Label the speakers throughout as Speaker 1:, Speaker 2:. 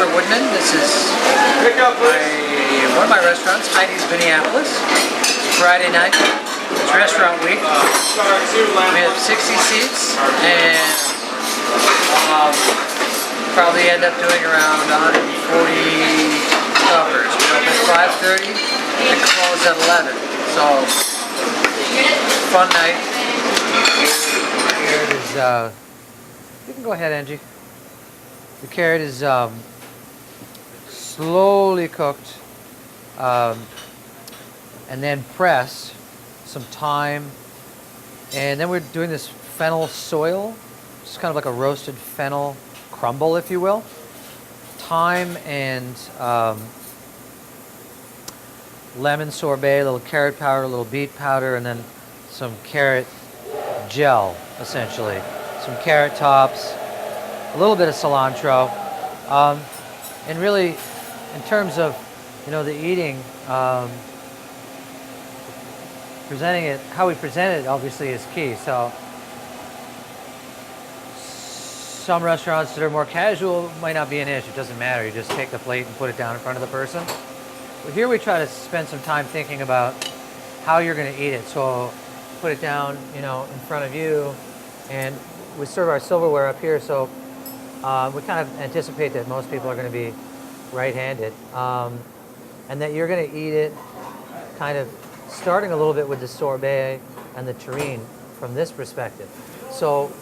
Speaker 1: Woodman. This is one of my restaurants, Heidi's Minneapolis. It's Friday night. It's restaurant week. We have 60 seats and probably end up doing around 140 covers. We open at 5:30 and close at 11. So, fun night. Here it is. You can go ahead, Angie. The carrot is slowly cooked and then pressed, some thyme, and then we're doing this fennel soil. It's kind of like a roasted fennel crumble, if you will. Thyme and lemon sorbet, a little carrot powder, a little beet powder, and then some carrot gel, essentially. Some carrot tops, a little bit of cilantro, and really, in terms of, the eating, presenting it, how we present it, obviously, is key. So, some restaurants that are more casual might not be an issue. It doesn't matter. You just take the plate and put it down in front of the person. But here we try to spend some time thinking about how you're going to eat it. So, put it down, in front of you, and we serve our silverware up here. So. We kind of anticipate that most people are going to be right-handed, and that you're going to eat it kind of starting a little bit with the sorbet and the terrine from this perspective. So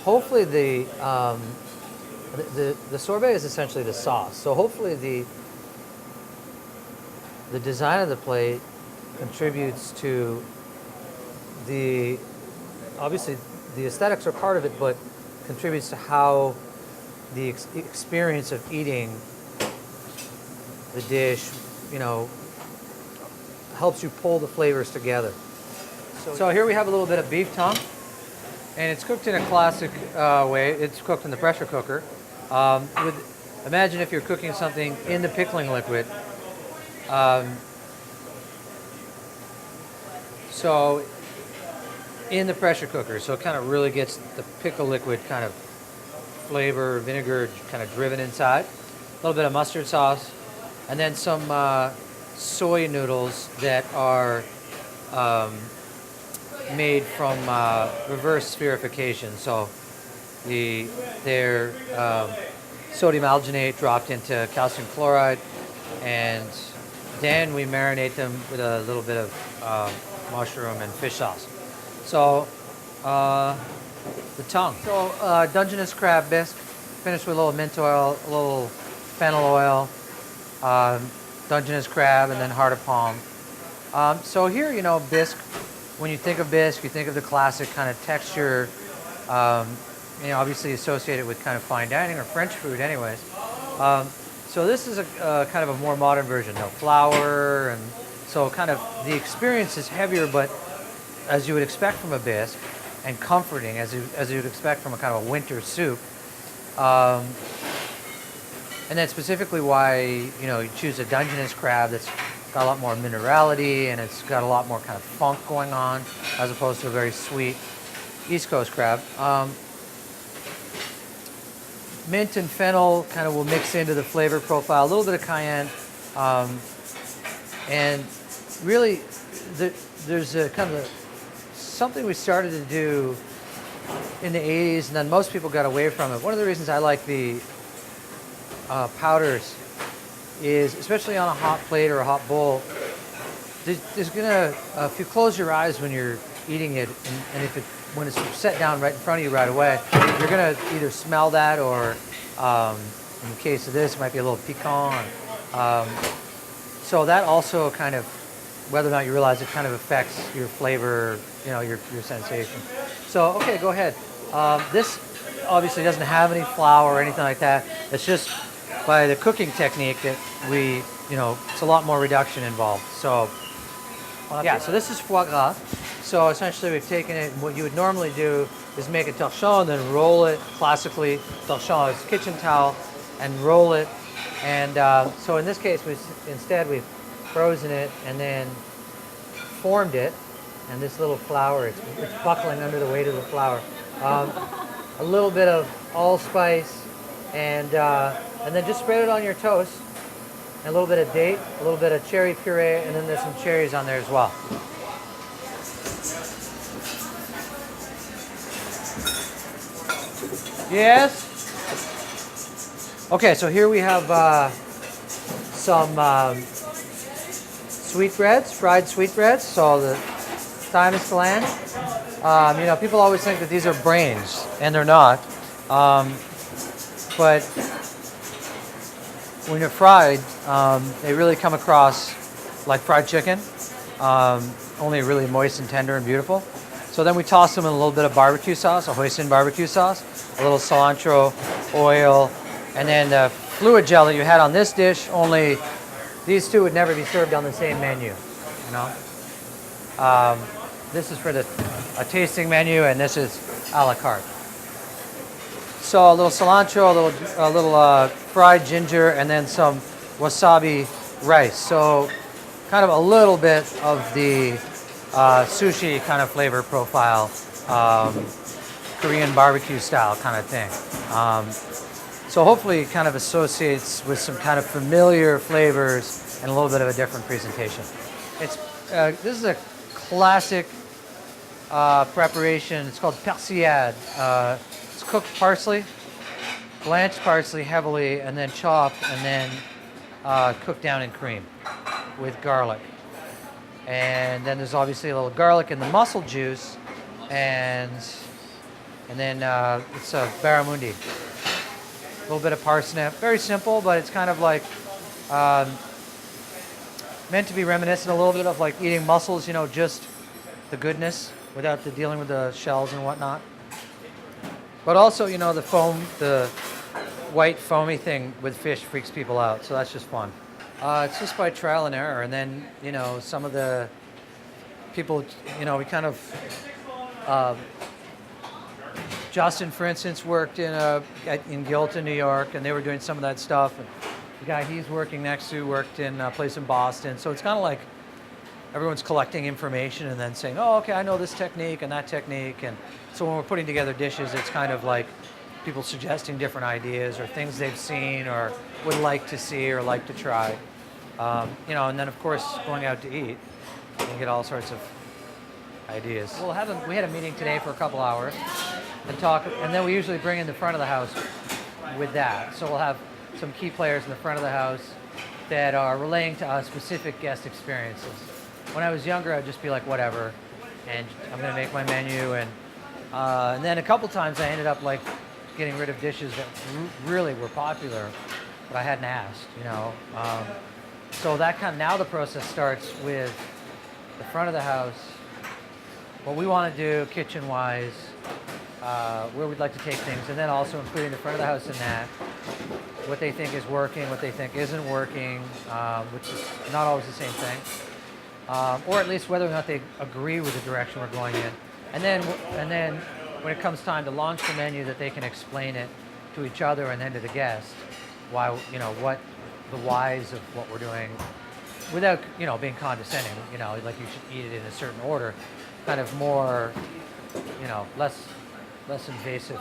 Speaker 1: hopefully the sorbet is essentially the sauce. So hopefully the design of the plate contributes to obviously the aesthetics are part of it, but contributes to how the experience of eating the dish, helps you pull the flavors together. So here we have a little bit of beef tongue, and it's cooked in a classic way. It's cooked in the pressure cooker. Imagine if you're cooking something in the pickling liquid. So in the pressure cooker, so it kind of really gets the pickle liquid kind of flavor, vinegar kind of driven inside. A little bit of mustard sauce, and then some soy noodles that are made from reverse spherification. So they're sodium alginate dropped into calcium chloride, and then we marinate them with a little bit of mushroom and fish sauce. So, the tongue. So, Dungeness crab bisque, finished with a little mint oil, a little fennel oil, Dungeness crab, and then heart of palm. So here, bisque, when you think of bisque, you think of the classic kind of texture, obviously associated with kind of fine dining or French food anyways. So this is a kind of a more modern version, no flour, and so kind of the experience is heavier, but as you would expect from a bisque, and comforting as you would expect from a kind of a winter soup. And that's specifically why you choose a Dungeness crab that's got a lot more minerality and it's got a lot more kind of funk going on, as opposed to a very sweet East Coast crab. Mint and fennel kind of will mix into the flavor profile, a little bit of cayenne, and really there's a kind of something we started to do in the 80s, and then most people got away from it. One of the reasons I like the powders is, especially on a hot plate or a hot bowl, there's gonna, if you close your eyes when you're eating it, and when it's set down right in front of you right away, you're gonna either smell that, or in the case of this, it might be a little piquant. So that also kind of, whether or not you realize it, kind of affects your flavor, your sensation. So, okay, go ahead. This obviously doesn't have any flour or anything like that. It's just by the cooking technique that we, it's a lot more reduction involved. So, yeah, so this is foie gras. So essentially we've taken it, and what you would normally do is make a torchon, then roll it classically. Torchon is kitchen towel, and roll it. And so in this case, we've frozen it and then formed it, and this little flour, it's buckling under the weight of the flour. A little bit of allspice and then just spread it on your toast. And a little bit of date, a little bit of cherry puree, and then there's some cherries on there as well. Yes? Okay, so here we have some sweetbreads, fried sweetbreads. So the thymus gland. People always think that these are brains, and they're not. But when they're fried, they really come across like fried chicken, only really moist and tender and beautiful. So then we toss them in a little bit of barbecue sauce, a hoisin barbecue sauce, a little cilantro, oil, and then the fluid gel that you had on this dish, only these two would never be served on the same menu, you know. This is for a tasting menu, and this is a la carte. So a little cilantro, a little fried ginger, and then some wasabi rice. So kind of a little bit of the sushi kind of flavor profile, Korean barbecue style kind of thing. So hopefully it kind of associates with some kind of familiar flavors and a little bit of a different presentation. This is a classic preparation. It's called persillade. It's cooked parsley, blanched parsley heavily, and then chopped, and then cooked down in cream with garlic. And then there's obviously a little garlic in the mussel juice, and then it's a barramundi. A little bit of parsnip. Very simple, but it's kind of like meant to be reminiscent a little bit of like eating mussels, just the goodness without the dealing with the shells and whatnot. But also, the foam, the white foamy thing with fish freaks people out, so that's just fun. It's just by trial and error, and then, some of the people, we kind of, Justin, for instance, worked in Gilton, New York, and they were doing some of that stuff. And the guy he's working next to worked in a place in Boston. So it's kind of like everyone's collecting information and then saying, oh, okay, I know this technique and that technique. And so when we're putting together dishes, it's kind of like people suggesting different ideas or things they've seen or would like to see or like to try. And then, of course, going out to eat, you get all sorts of ideas. We had a meeting today for a couple hours and talk, and then we usually bring in the front of the house with that. So we'll have some key players in the front of the house that are relaying to us specific guest experiences. When I was younger, I'd just be like, whatever, and I'm going to make my menu, and then a couple times I ended up like getting rid of dishes that really were popular, but I hadn't asked, So that now the process starts with the front of the house, what we want to do kitchen-wise, where we'd like to take things, and then also including the front of the house in that, what they think is working, what they think isn't working, which is not always the same thing, or at least whether or not they agree with the direction we're going in. And then when it comes time to launch the menu, that they can explain it to each other and then to the guest, why, what the whys of what we're doing, without, being condescending, like you should eat it in a certain order, kind of more, less invasive.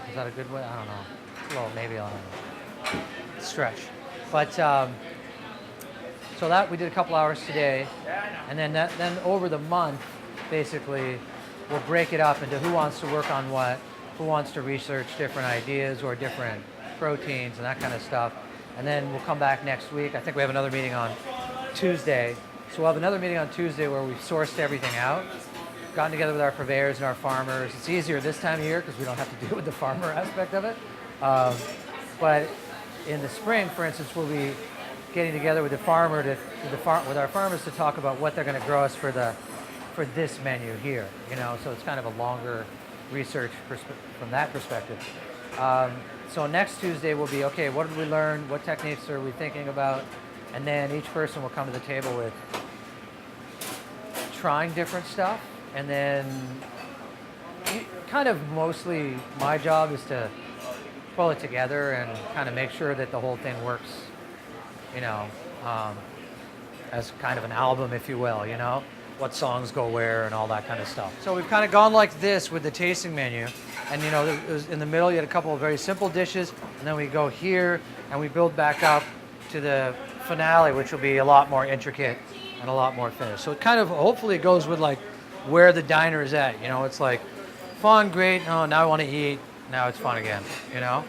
Speaker 1: Is that a good way? I don't know. Well, maybe, I don't know. Stretch. But, so that we did a couple hours today, and then over the month, basically, we'll break it up into who wants to work on what, who wants to research different ideas or different proteins and that kind of stuff. And then we'll come back next week. I think we have another meeting on Tuesday. So we'll have another meeting on Tuesday where we've sourced everything out, gotten together with our purveyors and our farmers. It's easier this time of year because we don't have to deal with the farmer aspect of it. But in the spring, for instance, we'll be getting together with with our farmers to talk about what they're going to grow us for this menu here. So it's kind of a longer research from that perspective. So next Tuesday will be, okay, what did we learn? What techniques are we thinking about? And then each person will come to the table with trying different stuff. And then kind of mostly my job is to pull it together and kind of make sure that the whole thing works, as kind of an album, if you will, what songs go where and all that kind of stuff. So we've kind of gone like this with the tasting menu. And you know, it was in the middle. You had a couple of very simple dishes, and then we go here and we build back up to the finale, which will be a lot more intricate and a lot more finished. So it kind of hopefully goes with like where the diner is at. You know, it's like fun, great. Oh, now I want to eat. Now it's fun again. You know.